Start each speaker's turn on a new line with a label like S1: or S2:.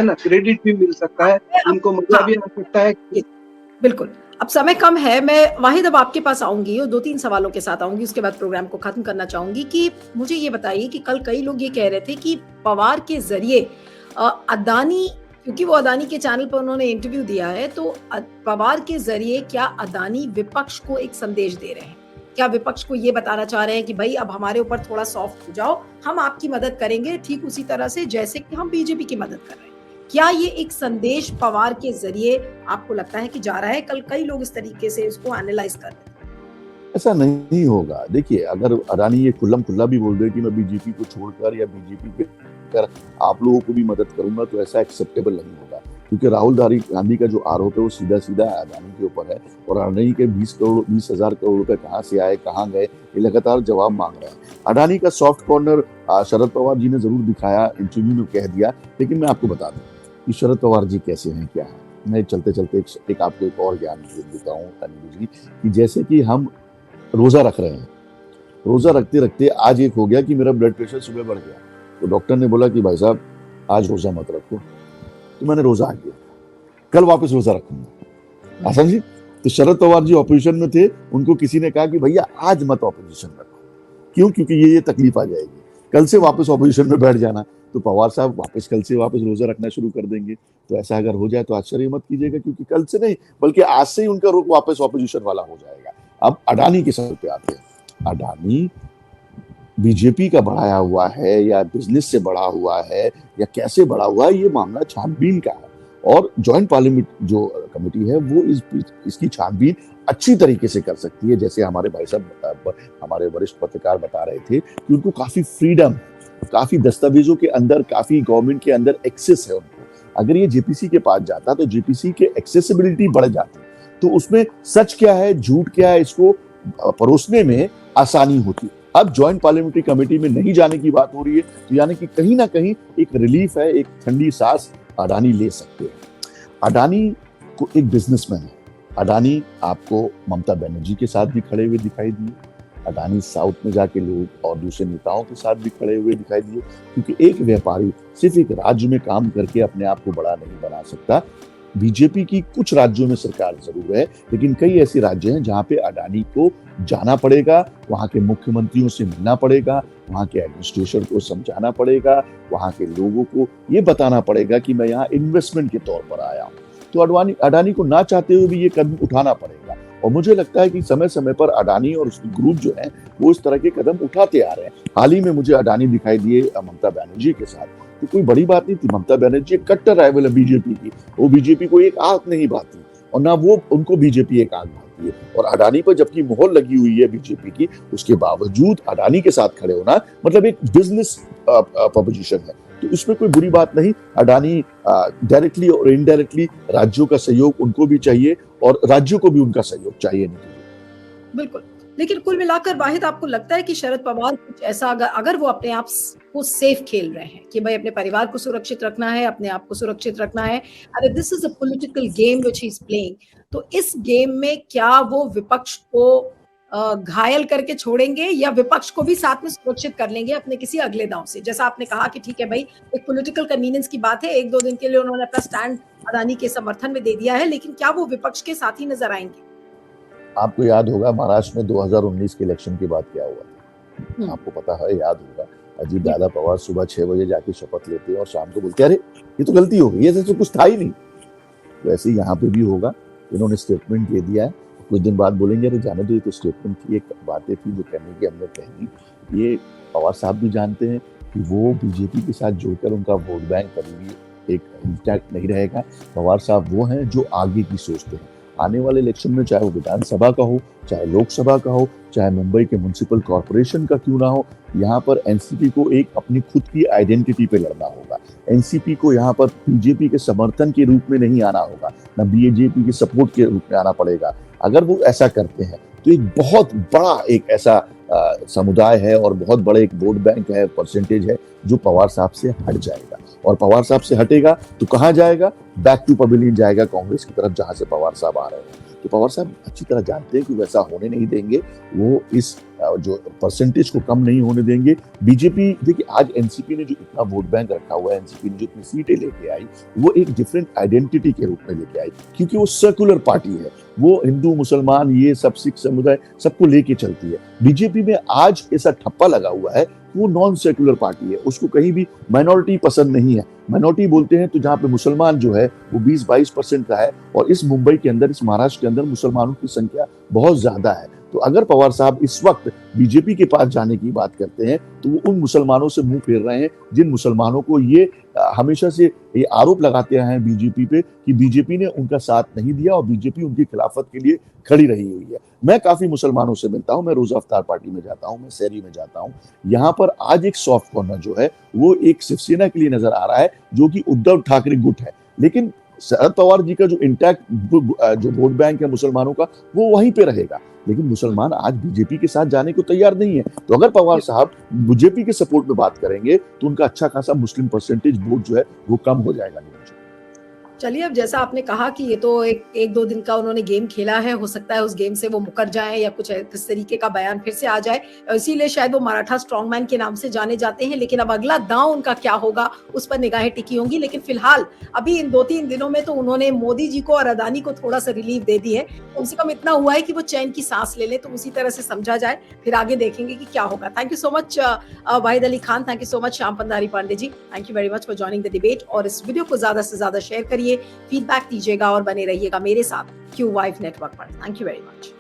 S1: है ना, क्रेडिट भी मिल सकता है, उनको मजा भी आ सकता है।
S2: बिल्कुल। अब समय कम है, मैं वाहिद अब आपके पास आऊँगी और 2-3 सवालों के साथ आऊँगी, उसके बाद प्रोग्राम को खत्म करना चाहूँगी कि मुझे ये बताइए कि कल कई लोग ये कह रहे थे कि पवार के ज़रिए अदानी, क्योंकि वो अदानी के चैनल पर उन्होंने इंटरव्यू दिया है, तो पवार के ज़रिए क्या अदानी विपक्ष को एक संदेश दे रहे हैं? क्या विपक्ष को ये बताना चाह रहे हैं कि भई अब हमारे ऊपर थोड़ा सॉफ्ट हो जाओ, हम आपकी मदद करेंगे ठीक उसी तरह से जैसे कि हम बीजेपी की मदद कर रहे हैं। क्या ये एक संदेश पवार के ज़रिए आपको लगता है कि जा रहा है? कल कई लोग इस तरीके से इसको एनालाइज़ कर रहे हैं।
S3: ऐसा नहीं होगा। देखिए, अगर अडानी ये खुल्लम-खुल्ला भी बोल दे कि मैं बीजेपी को छोड़कर या बीजेपी के कर आप लोगों को भी मदद करूँगा, तो ऐसा एक्सेप्टेबल नहीं होगा। क्योंकि राहुल गांधी का जो आरोप है वो सीधा-सीधा अडानी के ऊपर है और अडानी के 20,000 करोड़ रुपए कहाँ से आए, कहाँ गए, ये लगातार जवाब मांग रहे हैं। अडानी का सॉफ्ट कॉर्नर शरद पवार जी ने ज़रूर दिखाया, इंटरव्यू में कह दिया, लेकिन मैं आपको बता दूँ कि शरद पवार जी कैसे हैं, क्या हैं। मैं चलते-चलते एक आपको एक और ज्ञान देता हूँ तन्वी जी, कि जैसे कि हम रोज़ा रख रहे हैं। रोज़ा रखते-रखते आज एक हो गया कि मेरा ब्लड प्रेशर सुबह बढ़ गया। तो डॉक्टर ने बोला कि भाई साहब आज रोज़ा मत रखो। तो मैंने रोज़ा आ गया। कल वापस रोज़ा रखूँगा। आप समझे? तो शरद पवार जी ऑपोजिशन में थे, उनको किसी ने कहा कि भैया आज मत ऑपोजिशन रखो। क्यों? क्योंकि ये तकलीफ आ जाएगी। कल से वापस ऑपोजिशन में बैठ जाना। तो पवार साहब कल से वापस रोज़ा रखना शुरू कर देंगे। तो ऐसा अगर हो जाए तो आश्चर्य मत कीजिएगा, क्योंकि कल से नहीं बल्कि आज से ही उनका रुख वापस ऑपोजिशन वाला हो जाएगा। अब अडानी के सर पे आते हैं। अडानी बीजेपी का बढ़ाया हुआ है या बिजनेस से बढ़ा हुआ है या कैसे बढ़ा हुआ है, ये मामला छानबीन का है और जॉइंट पार्लियामेंट जो कमेटी है वो इसकी छानबीन अच्छी तरीके से कर सकती है। जैसे हमारे भाई साहब हमारे वरिष्ठ पत्रकार बता रहे थे कि उनको काफी फ्रीडम, काफी दस्तावेजों के अंदर, काफी गवर्नमेंट के अंदर एक्सेस है उनको। अगर ये जेपीसी के पास जाता तो जेपीसी के एक्सेसिबिलिटी बढ़ जाती, तो उसमें सच क्या है झूठ क्या है इसको परोसने में आसानी होती। अब ज्वाइंट पार्लियामेंट्री कमेटी में नहीं जाने की बात हो रही है, तो यानी कि कहीं ना कहीं एक रिलीफ है, एक ठंडी सांस अडानी ले सकते हैं। अडानी को एक बिजनेसमैन है। अडानी आपको ममता बनर्जी के साथ भी खड़े हुए दिखाई दिए। अडानी साउथ में जाके लोग और दूसरे नेताओं के साथ भी खड़े हुए दिखाई दिए, क्योंकि एक व्यापारी सिर्फ एक राज्य में काम करके अपने आप को बड़ा नहीं बना सकता। बीजेपी की कुछ राज्यों में सरकार जरूर है, लेकिन कई ऐसे राज्य हैं जहां पे अडानी को जाना पड़ेगा, वहां के मुख्यमंत्रियों से मिलना पड़ेगा, वहां के एडमिनिस्ट्रेशन को समझाना पड़ेगा, वहां के लोगों को ये बताना पड़ेगा कि मैं यहाँ इन्वेस्टमेंट के तौर पर आया हूँ। तो अडानी को ना चाहते हुए भी ये कदम उठाना पड़ेगा और मुझे लगता है कि समय समय पर अडानी और उसके ग्रुप जो है वो इस तरह के कदम उठाते आ रहे हैं। हाल ही में मुझे अडानी दिखाई दिए ममता बनर्जी के साथ, तो कोई बड़ी बात नहीं थी। ममता बनर्जी एक कट्टर राइवल है बीजेपी की, वो बीजेपी को एक आंख नहीं भाती और ना वो उनको बीजेपी एक आंख भाती है। और अडानी पर जबकि मोहर लगी हुई है बीजेपी की, उसके बावजूद अडानी के साथ खड़े होना मतलब एक बिजनेस प्रपोजिशन है, तो इसमें कोई बुरी बात नहीं। अडानी डायरेक्टली और इनडायरेक्टली राज्यों का सहयोग उनको भी चाहिए और राज्यों को भी उनका सहयोग चाहिए।
S2: बिल्कुल, लेकिन कुल मिलाकर वाहिद आपको लगता है कि शरद पवार कुछ ऐसा अगर वो अपने आप को सेफ खेल रहे हैं कि भाई अपने परिवार को सुरक्षित रखना है, अपने आप को सुरक्षित रखना है, अरे this is a political game which he is playing, तो इस गेम में क्या वो विपक्ष को घायल करके छोड़ेंगे या विपक्ष को भी साथ में सुरक्षित कर लेंगे अपने किसी अगले दांव से? जैसा आपने कहा कि ठीक है भाई, एक पॉलिटिकल कन्वीनियंस की बात है, 1-2 दिन के लिए उन्होंने अपना स्टैंड अडानी के समर्थन में दे दिया है, लेकिन क्या वो विपक्ष के साथ ही नजर आएंगे?
S3: आपको याद होगा महाराष्ट्र में 2019 के इलेक्शन के बाद क्या हुआ, आपको पता है, याद होगा। अजीत दादा पवार सुबह 6 बजे जाके शपथ लेते हैं और शाम को बोलते अरे ये तो गलती हो गई, ये तो कुछ था ही नहीं। तो ऐसे ही यहाँ पे भी होगा। इन्होंने स्टेटमेंट दे दिया है, कुछ दिन बाद बोलेंगे अरे जाने दो, ये तो स्टेटमेंट थी, एक बातें थी जो कहने की हमने कही। ये पवार साहब भी जानते हैं कि वो बीजेपी के साथ जुड़कर उनका वोट बैंक कभी भी एक इंटैक्ट नहीं रहेगा। पवार साहब वो हैं जो आगे की सोचते हैं। आने वाले इलेक्शन में चाहे वो विधानसभा का हो, चाहे लोकसभा का हो, चाहे मुंबई के म्युनिसिपल कॉर्पोरेशन का क्यों ना हो, यहाँ पर एनसीपी को एक अपनी खुद की आइडेंटिटी पे लड़ना होगा। एनसीपी को यहाँ पर बीजेपी के समर्थन के रूप में नहीं आना होगा, ना बीजेपी के सपोर्ट के रूप में आना पड़ेगा। अगर वो ऐसा करते हैं तो एक बहुत बड़ा एक ऐसा समुदाय है और बहुत बड़े एक वोट बैंक है, परसेंटेज है जो पवार साहब से हट जाएगा। और पवार साहब से हटेगा तो कहाँ जाएगा? बैक टू पवेलियन जाएगा, कांग्रेस की तरफ, जहां से पवार साहब आ रहे हैं। तो पवार साहब अच्छी तरह जानते हैं कि वैसा होने नहीं देंगे। वो इस जो परसेंटेज को कम नहीं होने देंगे। बीजेपी देखिए, आज एनसीपी ने जो इतना वोट बैंक रखा हुआ है, एनसीपी ने जो इतनी सीटें लेके आई, वो एक डिफरेंट आइडेंटिटी के रूप में लेके आई, क्योंकि वो सर्कुलर पार्टी है। वो हिंदू मुसलमान ये सब सिख समुदाय सबको लेके चलती है। बीजेपी में आज ऐसा ठप्पा लगा हुआ है, वो नॉन सेकुलर पार्टी है, उसको कहीं भी माइनॉरिटी पसंद नहीं है। माइनॉरिटी बोलते हैं तो जहाँ पे मुसलमान जो है वो 20-22% का है, और इस मुंबई के अंदर, इस महाराष्ट्र के अंदर मुसलमानों की संख्या बहुत ज्यादा है। तो अगर पवार साहब इस वक्त बीजेपी के पास जाने की बात करते हैं तो वो उन मुसलमानों से मुंह फेर रहे हैं जिन मुसलमानों को ये हमेशा से ये आरोप लगाते हैं बीजेपी पे कि बीजेपी ने उनका साथ नहीं दिया और बीजेपी उनकी खिलाफत के लिए खड़ी रही हुई है। मैं काफी मुसलमानों से मिलता हूं, मैं रोजा अफ्तार पार्टी में जाता हूं, मैं शहरी में जाता हूं। यहाँ पर आज एक सॉफ्ट कॉर्नर जो है वो एक शिवसेना के लिए नजर आ रहा है, जो कि उद्धव ठाकरे गुट है। लेकिन शरद पवार जी का जो इंटैक्ट जो वोट बैंक है मुसलमानों का, वो वहीं पे रहेगा। लेकिन मुसलमान आज बीजेपी के साथ जाने को तैयार नहीं है। तो अगर पवार साहब बीजेपी के सपोर्ट में बात करेंगे तो उनका अच्छा खासा मुस्लिम परसेंटेज वोट जो है वो कम हो जाएगा।
S2: चलिए, अब जैसा आपने कहा कि ये तो एक दो दिन का उन्होंने गेम खेला है, हो सकता है उस गेम से वो मुकर जाएं या कुछ इस तरीके का बयान फिर से आ जाए, इसीलिए शायद वो मराठा स्ट्रॉन्गमैन के नाम से जाने जाते हैं। लेकिन अब अगला दांव उनका क्या होगा उस पर निगाहें टिकी होंगी। लेकिन फिलहाल अभी इन 2-3 दिनों में तो उन्होंने मोदी जी को और अदानी को थोड़ा सा रिलीफ दे दी है। कम से कम इतना हुआ है कि वो चैन की सांस ले ले, तो उसी तरह से समझा जाए, फिर आगे देखेंगे कि क्या होगा। Thank you so much Wahid Ali Khan, thank you so much Shyam Pandhari Pande ji, thank you very much for joining the debate. और इस वीडियो को ज्यादा से ज्यादा शेयर करिए, फीडबैक दीजिएगा और बने रहिएगा मेरे साथ क्यू वाइफ नेटवर्क पर। Thank you very much.